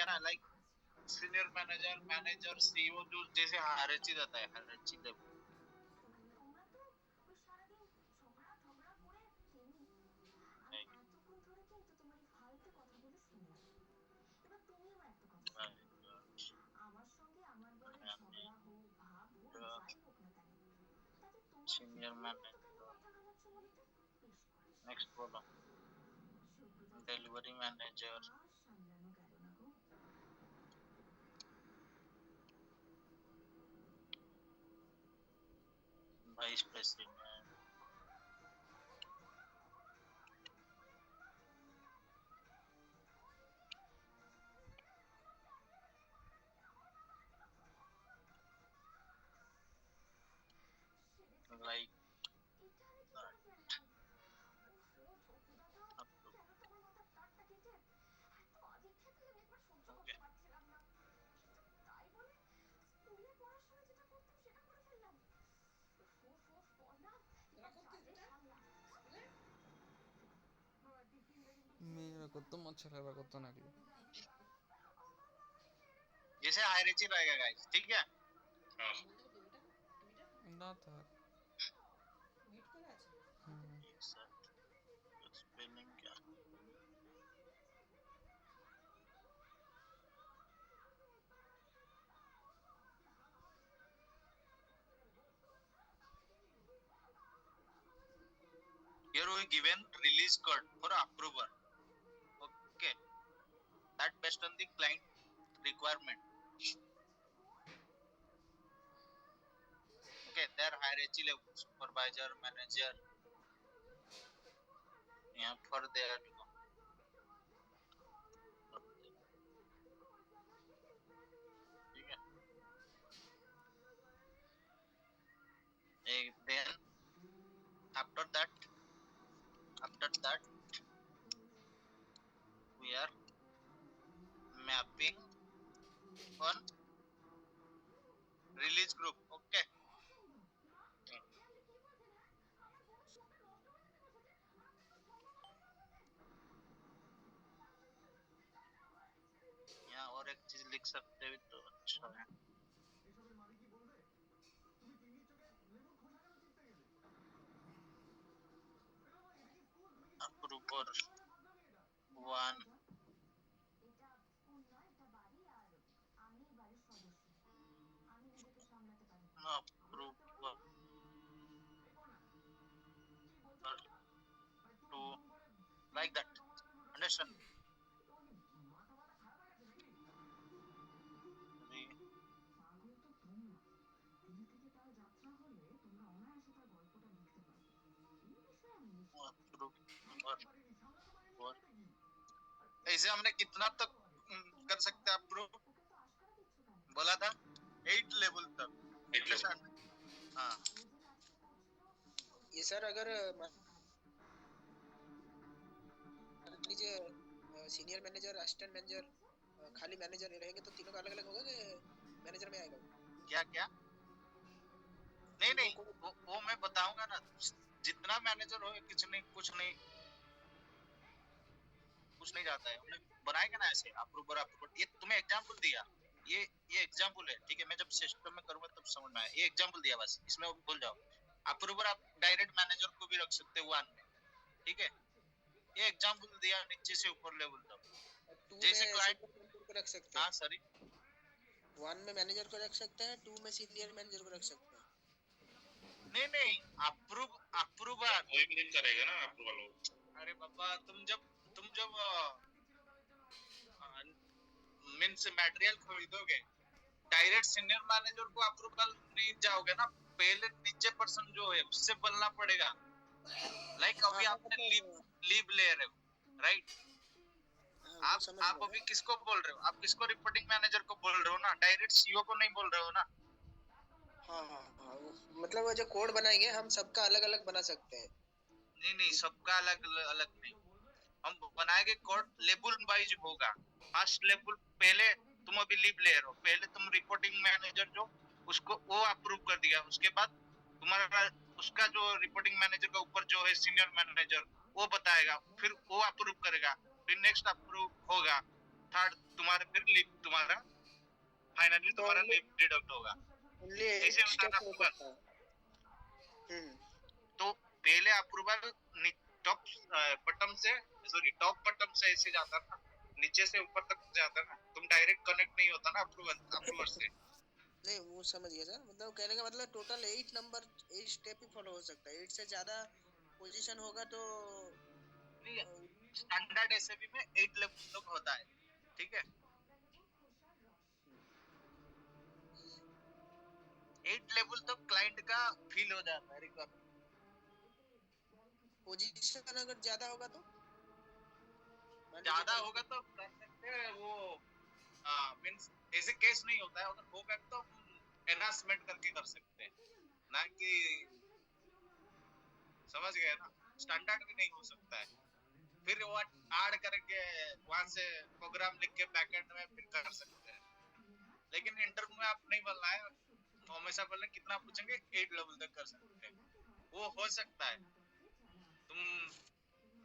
गया ना, like senior manager, manager, CEO, जो जैसे हायरार्की रहता है, hierarchy level. Senior manager, next बोलो, delivery manager, vice president, like okay. मेरा को तो अच्छा लगा করতে না লাগলো जैसे हायरार्की रहेगा गाइस, ठीक है। हाँ। না থাক ये सर स्पेलिंग क्या? Here we given release code for approval. Okay, that based on the client requirement. Okay, their hierarchy level, supervisor, manager, यहाँ for their ठीक है। Then after that we are mapping on release group. Okay. यहाँ और एक चीज लिख सकते हो तो अच्छा है। approver one, approver two, like that. Understand? Three, approver four। ऐसे हमने कितना तक कर सकते हैं अप्रूव? बोला था 8 लेवल तक। 8 लेवल। हाँ। ये सर अगर मान लीजिए सीनियर मैनेजर, असिस्टेंट मैनेजर, खाली मैनेजर रहेंगे तो तीनों का अलग अलग होगा कि मैनेजर में आएगा? क्या क्या? नहीं नहीं, वो मैं बताऊंगा ना। जितना मैनेजर हो कुछ नहीं जाता है। हमने बनाएगा ना ऐसे अप्रूवर अप्रूवर। ये तुम्हें एग्जांपल दिया, ये एग्जांपल है, ठीक है। मैं जब सिस्टम में करूंगा तब समझ में आएगा। ये एग्जांपल दिया बस, इसमें वो भूल जाओ। अप्रूवर आप डायरेक्ट मैनेजर को भी रख सकते हो वन में, ठीक है। ये एग्जांपल दिया नीचे से ऊपर लेवल तक। जैसे क्लाइंट को रख सकते हैं। हाँ सॉरी, वन में मैनेजर को रख सकते हैं, टू में सीनियर मैनेजर को रख सकते हैं। नहीं अप्रूवर कोई भी करेगा ना अप्रूवल। अरे बाबा, तुम जब मीन्स मटेरियल खरीदोगे, डायरेक्ट सीनियर मैनेजर को अप्रूवल नहीं जाओगे ना। पहले नीचे पर्सन जो है उससे बोलना पड़ेगा। लाइक अभी आपने लीव ले रहे हो, राइट? आप अभी किसको बोल रहे हो? आप किसको रिपोर्टिंग मैनेजर को बोल रहे हो ना, डायरेक्ट सीईओ को नहीं बोल रहे हो ना। हाँ, मतलब वो जो कोड बनाएंगे हम सबका अलग अलग बना सकते हैं। नहीं सबका अलग अलग नहीं, हम बनाएंगे कोड लेबल वाइज होगा। फर्स्ट लेबल पहले तुम अभी लीव ले रहे हो, पहले तुम रिपोर्टिंग मैनेजर जो उसको वो अप्रूव कर दिया, उसके बाद तुम्हारा उसका जो रिपोर्टिंग मैनेजर का ऊपर जो है सीनियर मैनेजर वो बताएगा, फिर वो अप्रूव करेगा, फिर नेक्स्ट अप्रूव होगा, थर्ड तुम्हारा फिर लीव तुम्हारा फाइनली तो तुम्हारा लीव डिडक्ट होगा। ओनली ऐसे 8 होता है ना स्टेप हो अप्रूवल। सकता है। तो पहले अप्रूवल टॉप बटन से सॉरी टॉप बटन से ऐसे जाता ना, नीचे से ऊपर तक जाता ना, तुम डायरेक्ट कनेक्ट नहीं होता ना अप्रूवर से। नहीं वो समझ गया सर, मतलब कहने का मतलब टोटल 8 स्टेप ही फॉलो हो सकता है, 8 से ज्यादा पोजीशन होगा तो नहीं, स्टैंडर्ड एसएबी में 8 लेवल तक होता है, ठीक है। 8 लेवल तक क्लाइंट का फील हो जाता है रिक्वायरमेंट। पोजीशन अगर ज्यादा होगा तो मान लीजिए ज्यादा फॉर होगा एग्जांपल तो कर सकते हैं वो, मींस ऐसे केस नहीं होता है, अगर होगा तो हम एनहांसमेंट करके कर सकते हैं ना, कि समझ गए ना, स्टैंडर्ड भी नहीं हो सकता है। फिर वो ऐड करके वहां से प्रोग्राम लिख के बैकएंड में फिर कर सकते हैं। लेकिन इंटरव्यू में आप नहीं बोलना है, हमेशा बोलना कितना पूछेंगे 8 लेवल तक कर सकते हैं। वो हो सकता है तुम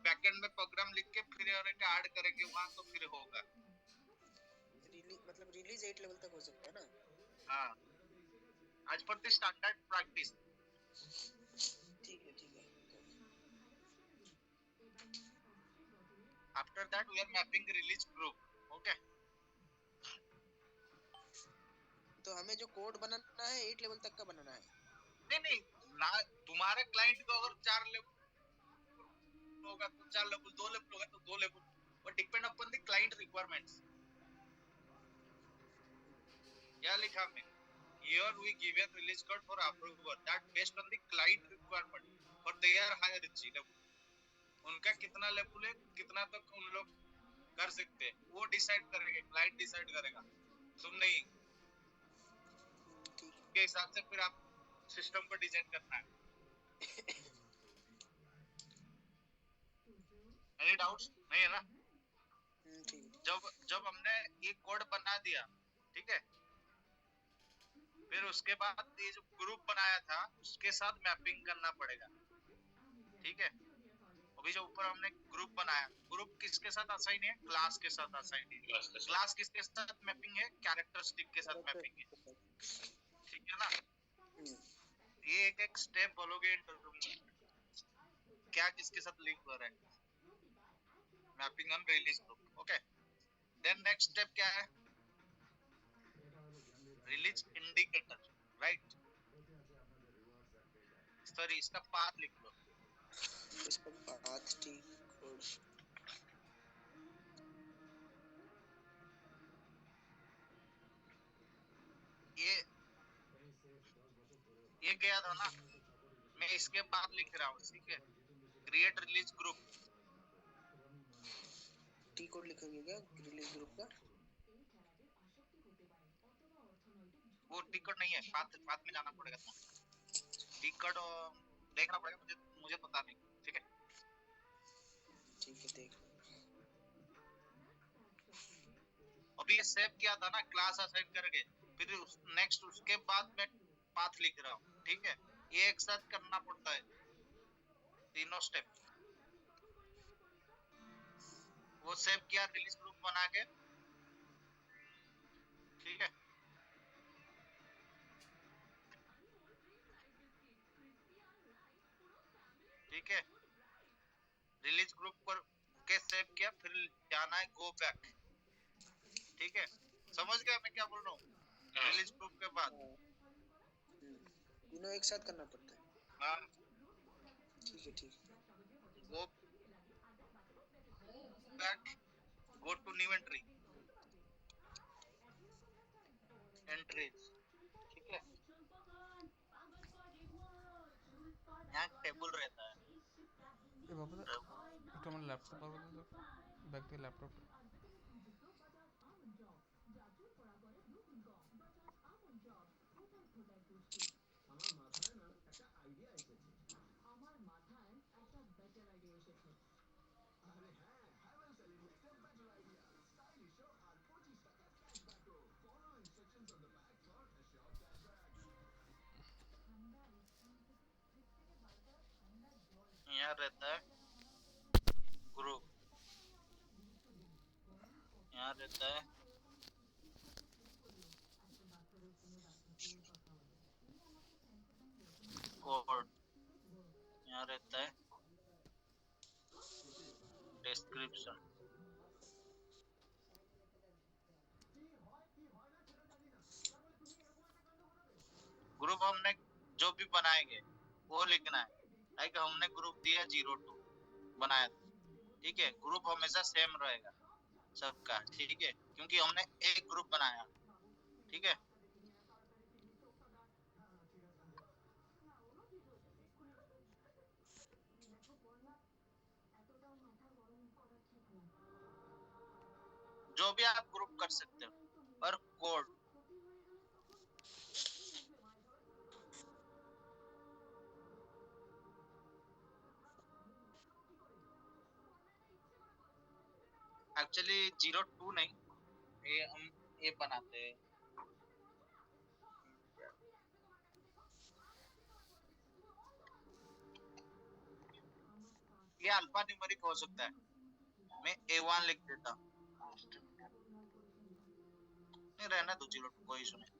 बैकएंड में प्रोग्राम लिख के फिर ऐड करेंगे वहां तो फिर होगा। मतलब रिलीज 8 लेवल तक हो सकता है ना। हाँ, आज पर द स्टैंडर्ड प्रैक्टिस। ठीक है ठीक है। After that we are mapping release group. Okay, तो हमें जो कोड बनाना है 8 लेवल तक का बनाना है। नहीं नहीं, ना तुम्हारे क्लाइंट को अगर 4 लेवल होगा तो 4 लेवल, 2 लेवल होगा तो 2 लेवल, वो depend upon the client requirements. क्या लिखा मैं, here we give a release code for approval that based on the client requirement for their hierarchy level। उनका कितना लेवल है, कितना तक उन लोग कर सकते हैं, वो डिसाइड करेंगे, क्लाइंट डिसाइड करेगा, तुम नहीं। ठीक के हिसाब से फिर आप सिस्टम को डिजाइन करना है। एनी डाउट्स नहीं है ना? ठीक है। जब जब हमने ये कोड बना दिया, ठीक है, फिर उसके बाद ये जो ग्रुप बनाया था उसके साथ मैपिंग करना पड़ेगा, ठीक है। अभी जो ऊपर हमने ग्रुप बनाया, ग्रुप किसके साथ असाइन है, क्लास के साथ असाइन है। क्लास किसके साथ मैपिंग है, कैरेक्टरिस्टिक के साथ मैपिंग है, ठीक है ना। ये एक एक स्टेप बोलोगे इंटरव्यू में, क्या किसके साथ लिंक हो रहा है, mapping on release group. Okay, then next step क्या है, रिलीज इंडिकेटर, राइट। सॉरी, इसका पाथ लिख लो। इसका पाथ ठीक कोड ये गया था ना, मैं इसके बाद लिख रहा हूँ, ठीक है। Create release group, T code लिखेंगे क्या रिलीज ग्रुप का। वो टिकट नहीं है, पाथ में जाना पड़ेगा तुम्हें, टिकट देखना पड़ेगा, मुझे मुझे पता नहीं, ठीक है। ठीक है देख अभी ये सेव किया था ना क्लास असाइन करके, फिर नेक्स्ट उसके बाद मैं पाथ लिख रहा हूँ, ठीक है। ये एक साथ करना पड़ता है तीनों स्टेप। वो सेव किया रिलीज ग्रुप बना के, ठीक है। ठीक है, रिलीज ग्रुप पर के सेव किया, फिर जाना है गो बैक, ठीक है। समझ गया मैं क्या बोल रहा हूँ, रिलीज ग्रुप के बाद। तीनों एक साथ करना पड़ता है। हाँ, ठीक है ठीक है। Go back, go to new entry, entries, ठीक है। यहाँ टेबल रहता है। ये बाबा একটু আমার ল্যাপটপ পাবো তো ব্যাগ থেকে ল্যাপটপটা यहाँ रहता है ग्रुप, यहाँ रहता है कोड, यहाँ रहता है डिस्क्रिप्शन। ग्रुप हमने जो भी बनाएंगे वो लिखना है। लाइक हमने ग्रुप दिया 02 बनाया था, ठीक है, ग्रुप हमेशा सेम रहेगा सबका, ठीक है, क्योंकि हमने एक ग्रुप बनाया, ठीक है। जो भी आप ग्रुप कर सकते हो और कोड, एक्चुअली 02 नहीं, ये हम ये बनाते हैं, ये अल्फा न्यूमेरिक हो सकता है। मैं A1 लिख देता हूँ, नहीं रहना दो 02, कोई इशू नहीं।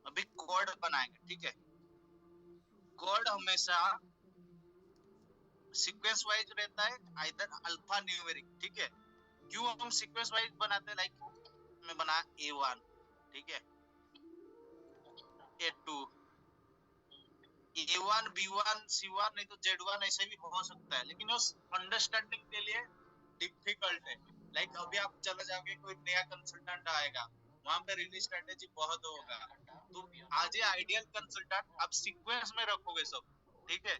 अभी कोड बनाएंगे, ठीक है। कोड हमेशा सीक्वेंस वाइज रहता है, आइदर अल्फा न्यूमेरिक, ठीक है। क्यों हम सीक्वेंस वाइज बनाते हैं, लाइक मैं बना A1, ठीक है, A2, A1 B1 C1 नहीं तो Z1, ऐसे भी हो सकता है, लेकिन उस अंडरस्टैंडिंग के लिए डिफिकल्ट है। लाइक अभी आप चले जाओगे, कोई नया कंसल्टेंट आएगा, वहां पे रिलीज स्ट्रेटेजी बहुत होगा, तो आज ये आइडियल कंसल्टेंट आप सीक्वेंस में रखोगे सब, ठीक है,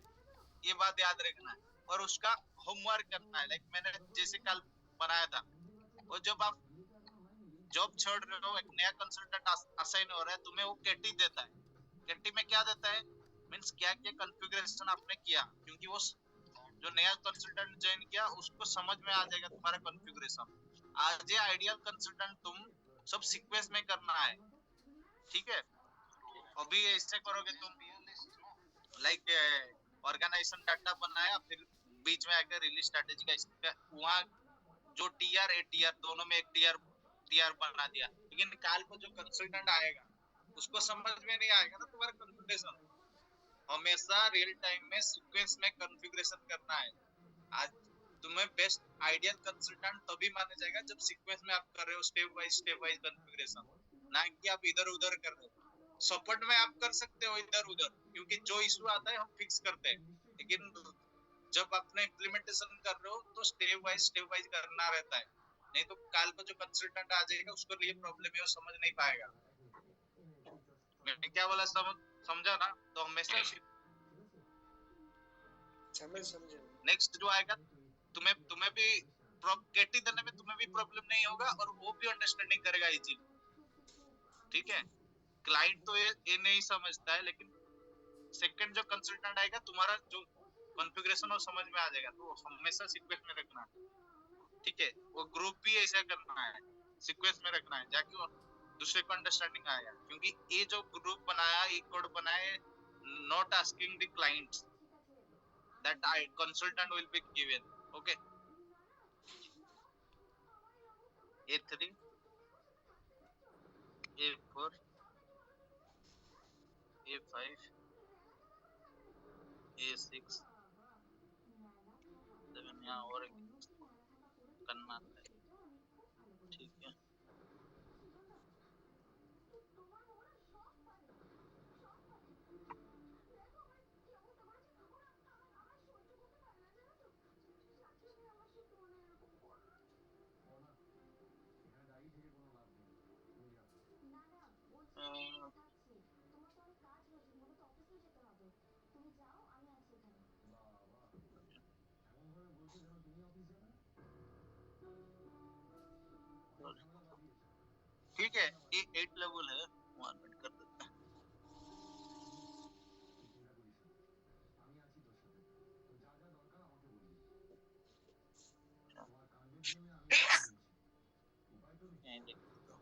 ये बात याद रखना है। और उसका होमवर्क करना है, लाइक मैंने जैसे कल बनाया था, और जब आप जॉब छोड़ रहे हो, एक नया कंसल्टेंट असाइन हो रहा है, तुम्हें वो केटी देता है। केटी में क्या देता है, मींस क्या क्या कॉन्फ़िगरेशन आपने किया, क्योंकि वो जो नया कंसल्टेंट ज्वाइन किया उसको समझ में आ जाएगा तुम्हारा कॉन्फ़िगरेशन। आज ये आइडियल कंसल्टेंट तुम सब सीक्वेंस में करना है, ठीक है। अभी ऐसे करोगे तुम, लाइक ऑर्गेनाइजेशन डाटा बनाया, फिर बीच में आकर रिलीज स्ट्रेटेजी का वहाँ जो टीआर एटीआर दोनों में एक टीआर टीआर बना दिया, लेकिन काल को जो कंसल्टेंट आएगा उसको समझ में नहीं आएगा ना तुम्हारा कॉन्फ़िगरेशन। हमेशा रियल टाइम में सीक्वेंस में कॉन्फ़िगरेशन करना है। आज तुम्हें बेस्ट आइडियल कंसल्टेंट तभी माना जाएगा जब सीक्वेंस में आप कर रहे हो, स्टेप वाइज कॉन्फ़िगरेशन, ना कि आप इधर उधर कर रहे हो। सपोर्ट में आप कर सकते हो इधर उधर, क्योंकि जो इशू आता है हम फिक्स करते हैं, लेकिन जब अपने इम्प्लीमेंटेशन कर रहे हो तो स्टेप वाइज करना रहता है, नहीं तो काल को जो कंसल्टेंट आ जाएगा उसको लिए प्रॉब्लम है, वो समझ नहीं पाएगा। मैंने क्या बोला, समझा ना? तो हमेशा समझे। नेक्स्ट जो आएगा, तुम्हें तुम्हें भी केटी देने में तुम्हें भी प्रॉब्लम नहीं होगा, और वो भी अंडरस्टैंडिंग करेगा इजी, ठीक है। क्लाइंट तो ये नहीं समझता है, लेकिन सेकंड जो कंसल्टेंट आएगा तुम्हारा जो कॉन्फ़िगरेशन वो समझ में आ जाएगा, तो हमेशा सीक्वेंस में रखना है, ठीक है। वो ग्रुप भी ऐसा करना है, सीक्वेंस में रखना है, जाके वो दूसरे को अंडरस्टैंडिंग आएगा, क्योंकि ये जो ग्रुप बनाया, ये कोड बनाया, not asking the clients that I consultant will be given, okay। A3 A4 A5 A6 7, यहाँ और करना है, ठीक है। ठीक है, ये 8 लेवल है, 1 मिनट कर देता है। यहीं देख लेता हूँ।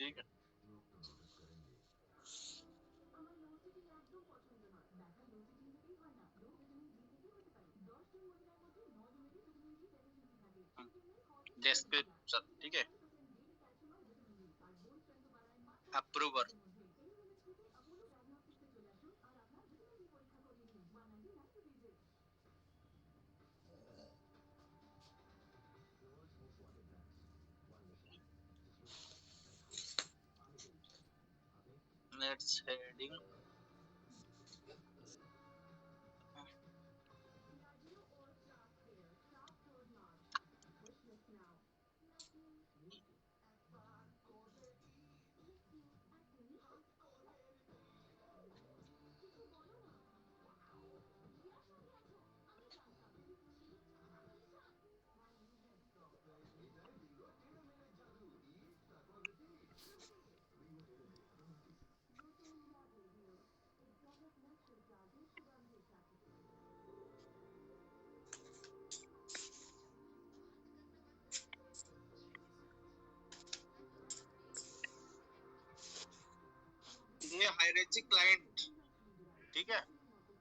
ठीक है। डिस्क्रिप्शन ठीक है। अप्रूवर नेट्स हेडिंग ये हायरार्ची क्लाइंट ठीक है।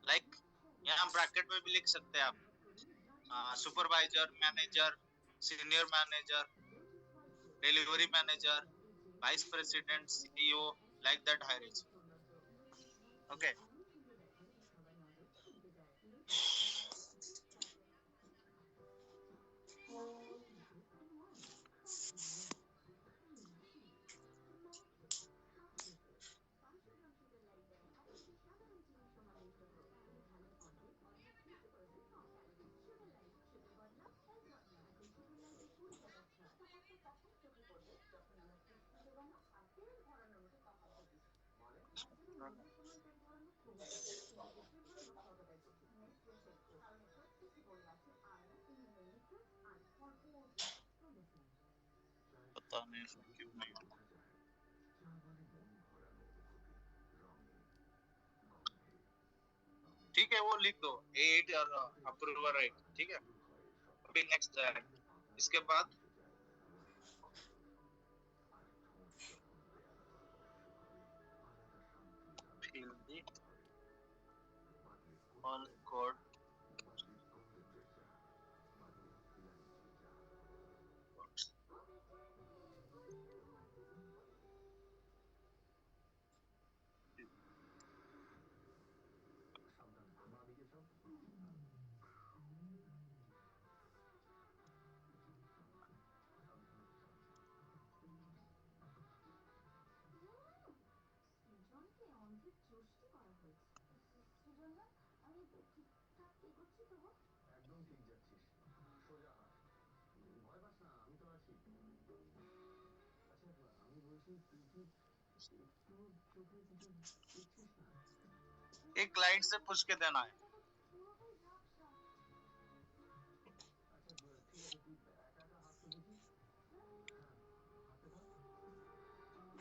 लाइक यहाँ ब्रैकेट में भी लिख सकते हैं आप supervisor, manager, senior manager, delivery manager, vice president, CEO, like that hierarchy. Okay. पता नहीं ऐसा क्यों नहीं हुआ। ठीक है वो लिख दो 8 और अप्रूवर 8 ठीक है। अभी नेक्स्ट जाएगा इसके बाद fill the all code एक क्लाइंट से पूछ के देना है।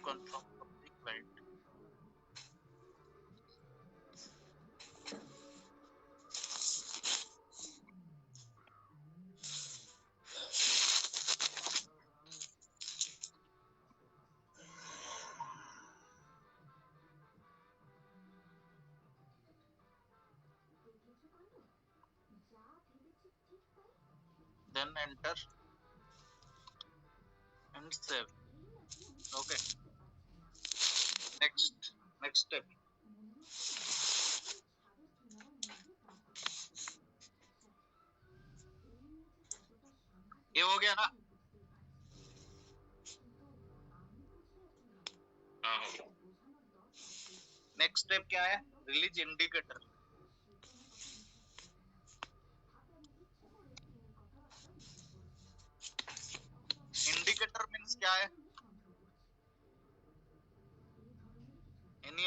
Confirm client then enter and save। okay next step ये हो गया ना। नेक्स्ट स्टेप क्या है? Release indicator. इंडिकेटर मींस क्या है? Any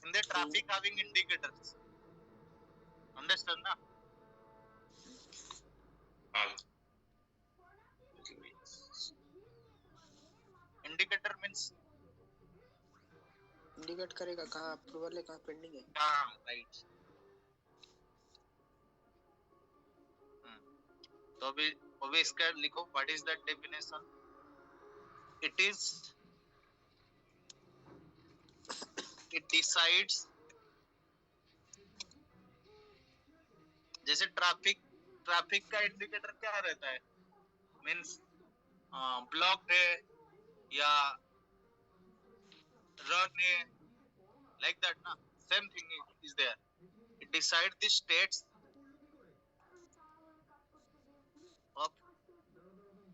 in the traffic having indicators understand na? Indicator means indicate करेगा कहाँ अप्रूवल है कहाँ पेंडिंग है। हाँ राइट। तो अभी इसका लिखो what is that definition. It decides, जैसे ट्रैफिक का इंडिकेटर क्या रहता है, मींस ब्लॉक है या रन है, like that na, same thing is there. It decide the states of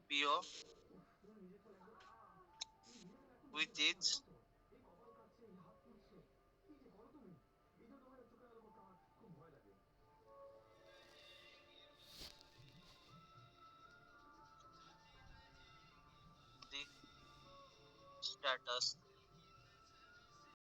PO which is the status